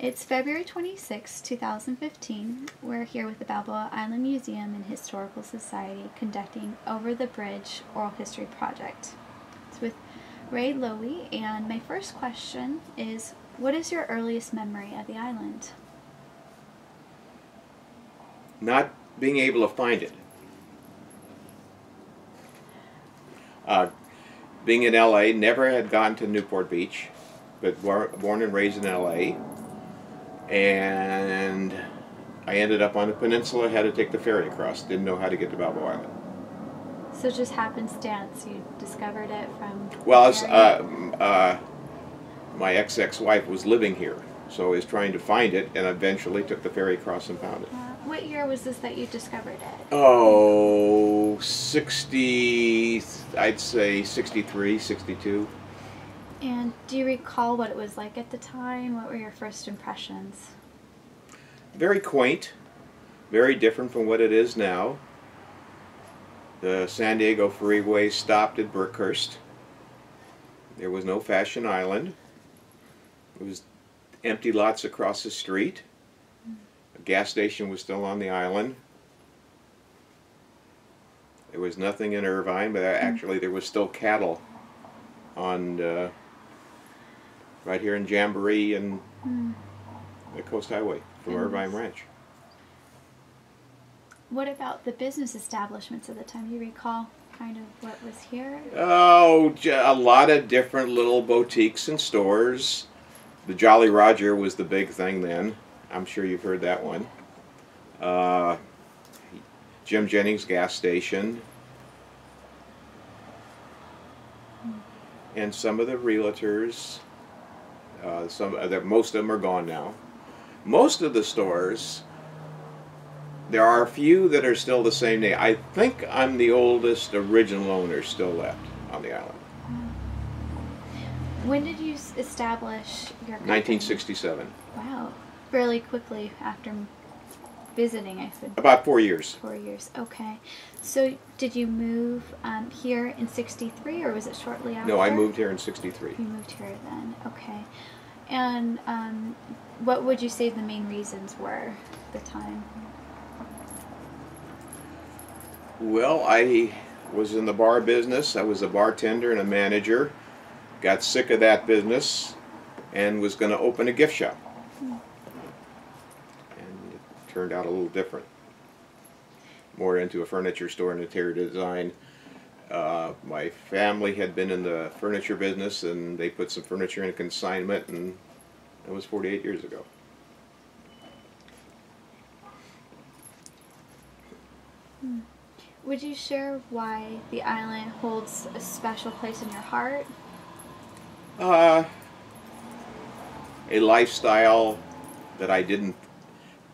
It's February 26, 2015. We're here with the Balboa Island Museum and Historical Society conducting Over the Bridge Oral History Project. It's with Ray Lowy, and my first question is, what is your earliest memory of the island? Not being able to find it. Being in LA, never had gone to Newport Beach, but born and raised in LA. And I ended up on the peninsula, had to take the ferry across. Didn't know how to get to Balboa Island. So just happenstance, you discovered it from Well, my ex-wife was living here, so I was trying to find it, and eventually took the ferry across and found it. What year was this that you discovered it? Oh, 60, I'd say 63, 62. And do you recall what it was like at the time? What were your first impressions? Very quaint, very different from what it is now. The San Diego Freeway stopped at Brookhurst. There was no Fashion Island. It was empty lots across the street. A gas station was still on the island. There was nothing in Irvine, but actually there was still cattle on right here in Jamboree and the Coast Highway from Irvine Ranch. What about the business establishments at the time? Do you recall kind of what was here? Oh, a lot of different little boutiques and stores. The Jolly Roger was the big thing then. I'm sure you've heard that one. Jennings Gas Station. And some of the realtors, most of them are gone now. Most of the stores, there are a few that are still the same name. I think I'm the oldest original owner still left on the island. When did you establish your company? 1967. Wow, fairly quickly after visiting, I think. About 4 years. 4 years, okay. So did you move here in 63, or was it shortly after? No, I moved here in 63. You moved here then, okay. And what would you say the main reasons were at the time? Well, I was in the bar business. I was a bartender and a manager. Got sick of that business and was going to open a gift shop. And it turned out a little different. More into a furniture store and interior design. My family had been in the furniture business, and they put some furniture in a consignment, and that was 48 years ago. Would you share why the island holds a special place in your heart? A lifestyle that I didn't,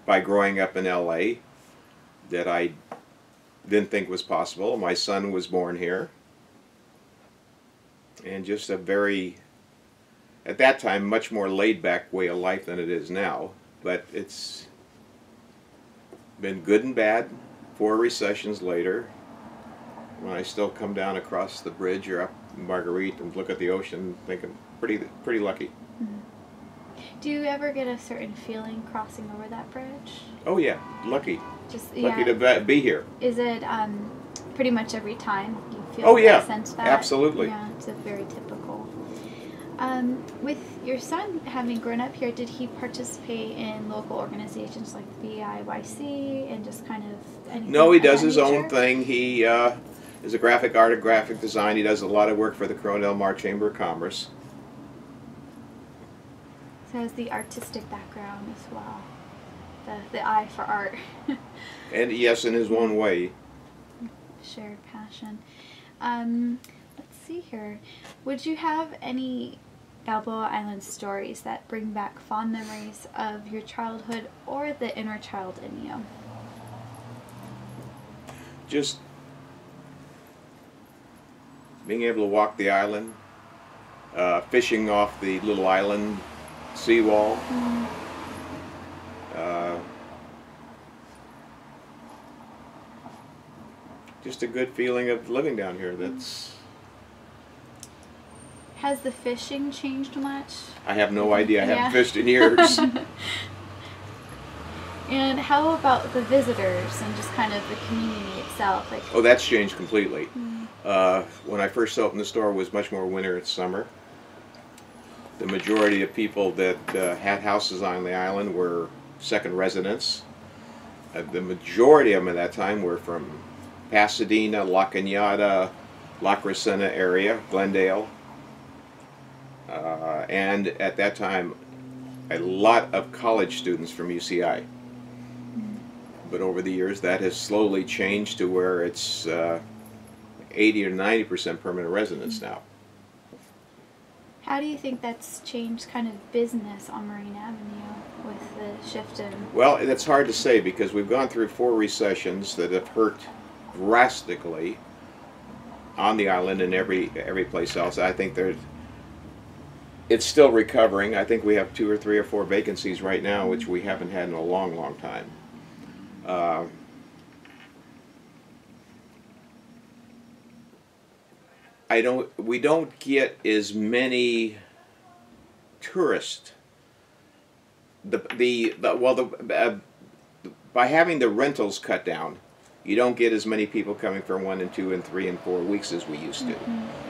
by growing up in LA, that I didn't think was possible. My son was born here. And just a very, at that time, much more laid-back way of life than it is now. But it's been good and bad. 4 recessions later, when I still come down across the bridge or up Marguerite and look at the ocean, thinking pretty lucky. Do you ever get a certain feeling crossing over that bridge? Oh yeah, lucky. Just lucky to be here. Is it pretty much every time you feel oh yeah, sense that? Absolutely. Yeah, it's a very typical. With your son having grown up here, did he participate in local organizations like BIYC and just kind of anything? No, he does his own thing. He is a graphic artist, graphic design. He does a lot of work for the Corona del Mar Chamber of Commerce. So has the artistic background as well, the eye for art. And yes, in his own way. Shared passion. Let's see here. Would you have any Balboa Island stories that bring back fond memories of your childhood or the inner child in you? Just being able to walk the island, fishing off the little island seawall. Just a good feeling of living down here. That's Has the fishing changed much? I have no idea. I Yeah. haven't fished in years. And how about the visitors and just kind of the community itself? Like, Oh, that's changed completely. When I first opened the store, it was much more winter and summer. The majority of people that had houses on the island were second residents. The majority of them at that time were from Pasadena, La Cañada, La Crescenta area, Glendale. And at that time, a lot of college students from UCI. But over the years, that has slowly changed to where it's 80 or 90% permanent residents now. how do you think that's changed kind of business on Marine Avenue with the shift in? Well, it's hard to say because we've gone through 4 recessions that have hurt drastically on the island and every place else. I think it's still recovering. I think we have 2 or 3 or 4 vacancies right now, which we haven't had in a long, long time. We don't get as many tourists. By having the rentals cut down, you don't get as many people coming for 1 and 2 and 3 and 4 weeks as we used to.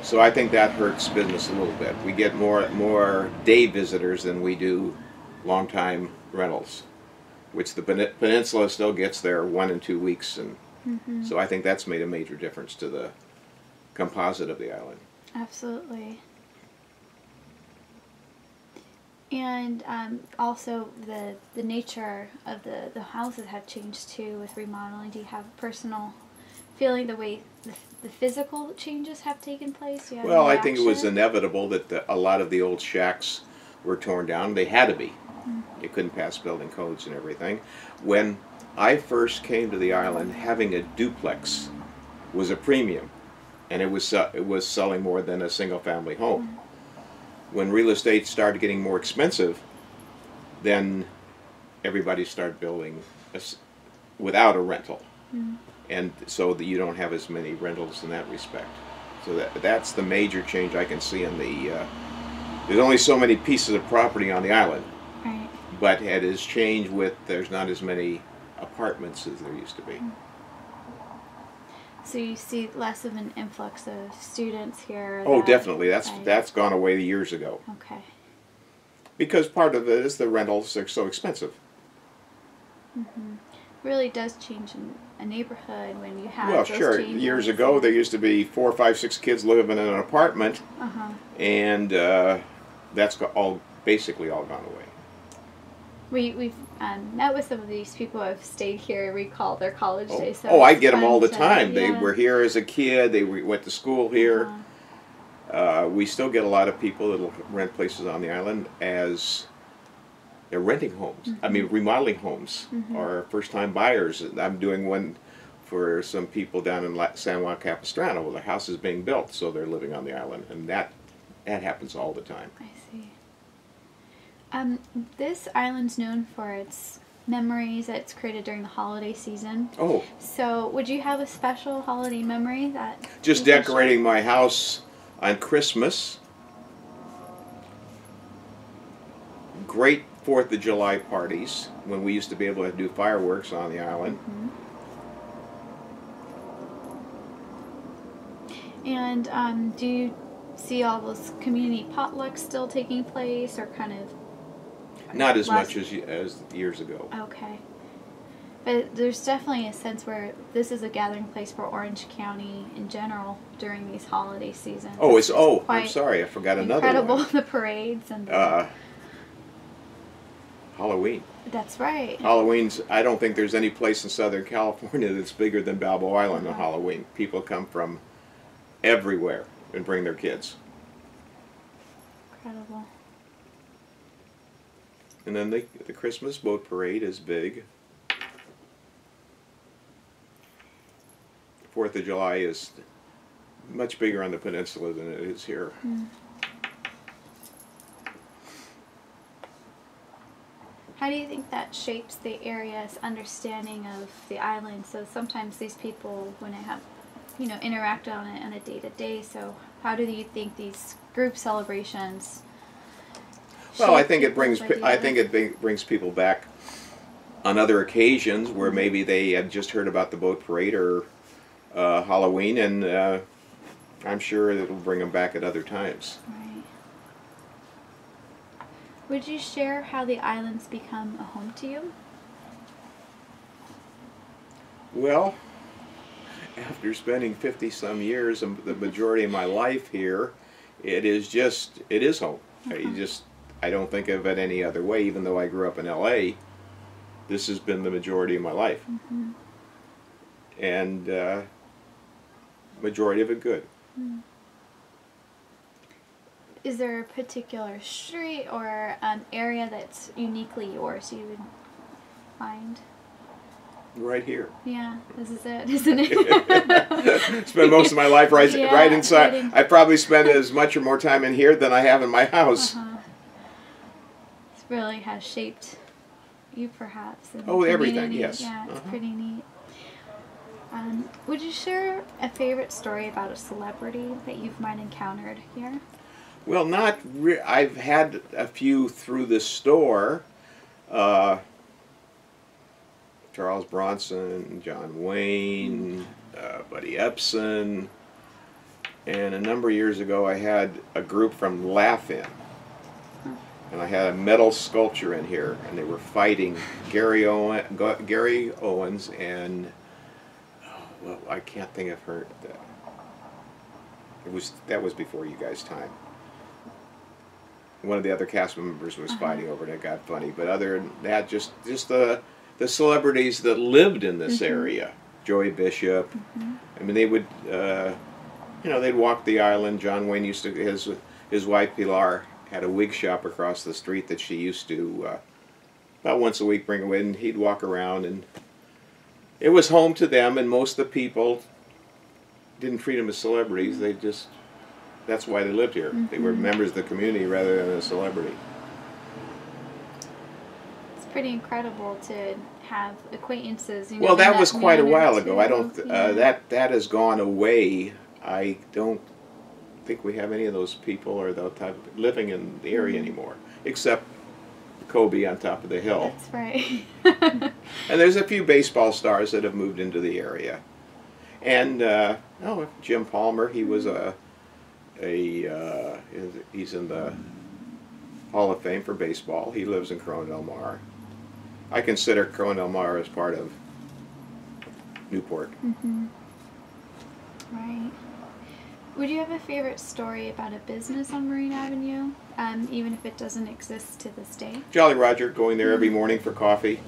So I think that hurts business a little bit. We get more day visitors than we do long-time rentals, which the peninsula still gets there 1 and 2 weeks, and so I think that's made a major difference to the composite of the island. Absolutely. And also the nature of the houses have changed too with remodeling. Do you have a personal feeling the way the physical changes have taken place? Do you have Well, any I think it was reaction? inevitable that a lot of the old shacks were torn down. They had to be. You couldn't pass building codes and everything. When I first came to the island, having a duplex was a premium, and it was selling more than a single-family home. When real estate started getting more expensive, then everybody started building without a rental, and so that you don't have as many rentals in that respect. So that's the major change I can see in the. There's only so many pieces of property on the island, Right. but it has changed with there's not as many apartments as there used to be. So you see less of an influx of students here? Oh, that- definitely. Right. That's gone away years ago. Okay. Because part of it is the rentals are so expensive. Really does change in a neighborhood when you have Well, those sure. changes. Years ago, there used to be 4, 5, 6 kids living in an apartment, and that's basically all gone away. We've met with some of these people who have stayed here, recall their college days. So I it's get them all the fun to- time. They yeah. were here as a kid. They went to school here. We still get a lot of people that will rent places on the island as they're renting homes. I mean, remodeling homes, or first-time buyers. I'm doing one for some people down in San Juan Capistrano where the house is being built, so they're living on the island, and that happens all the time. I see. This island's known for its memories that it's created during the holiday season. Oh, So would you have a special holiday memory that... just you can share? decorating my house on Christmas. Great 4th of July parties when we used to be able to do fireworks on the island. And do you see all those community potlucks still taking place, or kind of... Not as less- much as years ago. Okay. But there's definitely a sense where this is a gathering place for Orange County in general during these holiday seasons. Oh, I'm quite sorry, I forgot another incredible, one. the parades and Halloween. that's right. Halloween's, I don't think there's any place in Southern California that's bigger than Balboa Island on Halloween. People come from everywhere and bring their kids. Incredible. And then the Christmas boat parade is big. 4th of July is much bigger on the peninsula than it is here. How do you think that shapes the area's understanding of the island? So sometimes these people, when they have, interact on it on a day-to-day, so how do you think these group celebrations. Well, I shape think it people's ideas? brings people back on other occasions where maybe they had just heard about the boat parade or Halloween, and I'm sure it'll bring them back at other times. Right. Would you share how the islands become a home to you? Well, after spending 50-some years and the majority of my life here, it is home. I don't think of it any other way, even though I grew up in LA. This has been the majority of my life. Mm-hmm. And majority of it good. Mm. Is there a particular street or an area that's uniquely yours you would find? Right here. Yeah, this is it, isn't it? Spent most of my life right inside. Right in. I probably spend as much or more time in here than I have in my house. This really has shaped you, perhaps. And Oh, the everything, community. yes. Yeah, it's pretty neat. Would you share a favorite story about a celebrity that you've might encountered here? Well, I've had a few through the store. Charles Bronson, John Wayne, Buddy Epson, and a number of years ago I had a group from Laugh-In, and I had a metal sculpture in here, and they were fighting Gary Owens and well, I can't think of her. That was before you guys' time. One of the other cast members was fighting over it, and it got funny. But other than that, just the celebrities that lived in this area. Joey Bishop. I mean, they would, they'd walk the island. John Wayne used to, his wife Pilar had a wig shop across the street that she used to, about once a week, bring away, and he'd walk around, and it was home to them, and most of the people didn't treat them as celebrities. That's why they lived here. They were members of the community rather than a celebrity. It's pretty incredible to have acquaintances. Well, that was quite a while ago. Too. I don't. That has gone away. I don't think we have any of those people or that type of living in the area anymore, except Kobe on top of the hill. That's right. And there's a few baseball stars that have moved into the area. And Jim Palmer, he was he's in the Hall of Fame for baseball. He lives in Corona Del Mar. I consider Corona Del Mar as part of Newport. Right. Would you have a favorite story about a business on Marine Avenue, even if it doesn't exist to this day? Jolly Roger, going there every morning for coffee.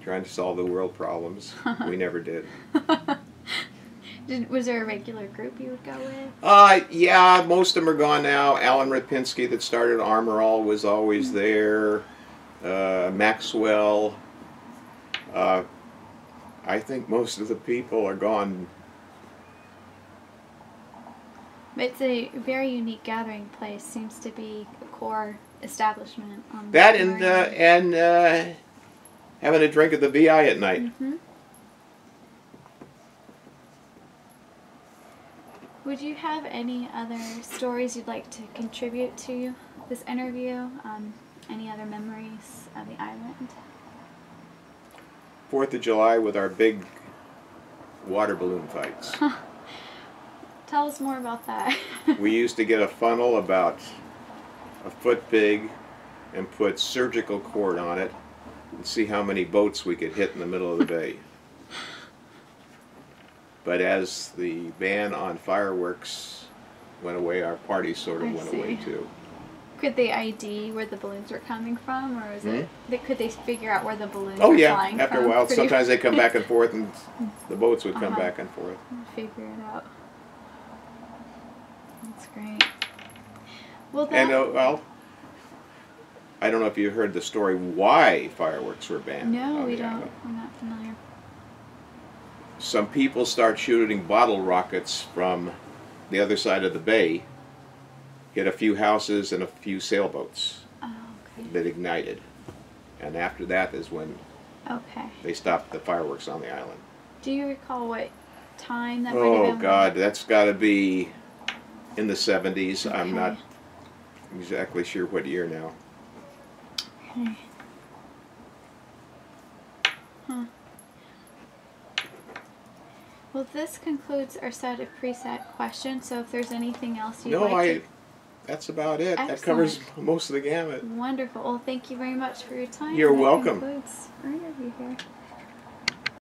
Trying to solve the world problems. We never did. Was there a regular group you would go with? Yeah, most of them are gone now. Alan Rapinski that started Armor All was always there. Maxwell. I think most of the people are gone. It's a very unique gathering place. Seems to be a core establishment on That the and having a drink at the VI at night. Would you have any other stories you'd like to contribute to this interview? Any other memories of the island? 4th of July with our big water balloon fights. Tell us more about that. We used to get a funnel about a foot big and put surgical cord on it and see how many boats we could hit in the middle of the bay. But as the ban on fireworks went away, our party sort of went away too. Could they ID where the balloons were coming from, or is it? Could they figure out where the balloons were flying from? Oh yeah, after a while. Sometimes they come back and forth, and the boats would come back and forth. Figure it out. That's great. Well, I don't know if you heard the story why fireworks were banned. No, we don't. We're not familiar. Some people start shooting bottle rockets from the other side of the bay, hit a few houses and a few sailboats that ignited. And after that is when they stopped the fireworks on the island. Do you recall what time that might have been? Oh God, that's got to be in the 70s. Okay. I'm not exactly sure what year now. Okay. Huh. Well, this concludes our set of preset questions. So if there's anything else you'd like to... That's about it. Excellent. That covers most of the gamut. Wonderful. Well, thank you very much for your time. You're That welcome. concludes our interview here.